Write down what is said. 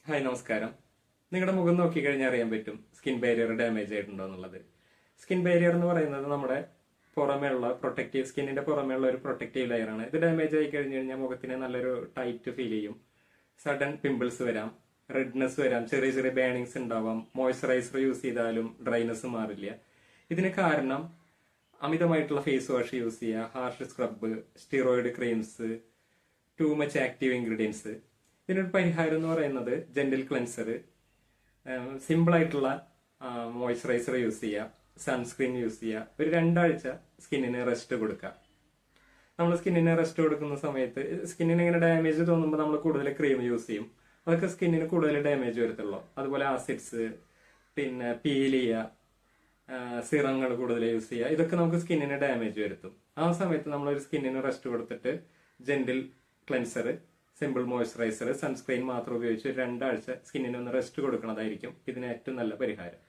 Hi നമസ്കാരം. നിങ്ങളുടെ മുഖം നോക്കിക്കഴിഞ്ഞാൽ അറിയാൻ പറ്റും സ്കിൻ ബാരിയർ ഡാമേജ് ആയിട്ടുണ്ടോ എന്നുള്ളത്. സ്കിൻ ബാരിയർ എന്ന് പറയുന്നത് നമ്മുടെ സ്കിന്നിന്റെ പുറമേയുള്ള ഒരു പ്രൊട്ടക്റ്റീവ് ലെയർ ആണ്. ഇത് ഡാമേജ് ആയി കഴിഞ്ഞു കഴിഞ്ഞാൽ മുഖത്തിന് നല്ലൊരു ടൈറ്റ് ഫീൽ ചെയ്യും. സഡൻ പിമ്പിൾസ് വരാം, റെഡ്നെസ് വരാം, ചെറിയ ചെറിയ ബേണിങ്സ് ഉണ്ടാവാം. മോയ്സ്ചറൈസർ യൂസ് ചെയ്താലും ഡ്രൈനെസ് മാറില്ല. ഇതിന് കാരണം അമിതമായിട്ടുള്ള ഫേസ് വാഷ് യൂസ് ചെയ്യുക, harsh scrub, steroid creams, too much active ingredients. ഇതിനൊരു പരിഹാരം എന്ന് പറയുന്നത് ജെന്റിൽ ക്ലെൻസർ, സിമ്പിൾ ആയിട്ടുള്ള മോയ്സ്ചറൈസർ യൂസ് ചെയ്യുക, സൺസ്ക്രീൻ യൂസ് ചെയ്യുക. ഒരു 2 ആഴ്ച സ്കിന്നിന് റെസ്റ്റ് കൊടുക്കുക. നമ്മൾ സ്കിന്നിന് റെസ്റ്റ് കൊടുക്കുന്ന സമയത്ത് സ്കിന്നിന് ഇങ്ങനെ ഡാമേജ് തോന്നുമ്പോൾ നമ്മൾ കൂടുതൽ ക്രീം യൂസ് ചെയ്യും. അതൊക്കെ സ്കിന്നിന് കൂടുതൽ ഡാമേജ് വരത്തുള്ളൂ. അതുപോലെ ആസിഡ്സ്, പിന്നെ പീൽ ചെയ്യുക, സിറങ്ങൾ കൂടുതൽ യൂസ് ചെയ്യുക. ഇതൊക്കെ നമുക്ക് സ്കിന്നിന് ഡാമേജ് വരുത്തും. ആ സമയത്ത് നമ്മളൊരു സ്കിന്നിന് റെസ്റ്റ് കൊടുത്തിട്ട് gentle cleanser, simple moisturiser, sunscreen മാത്രം ഉപയോഗിച്ച് 2 ആഴ്ച സ്കിന്നിന് ഒന്ന് റെസ്റ്റ് കൊടുക്കുന്നതായിരിക്കും ഇതിന് ഏറ്റവും നല്ല പരിഹാരം.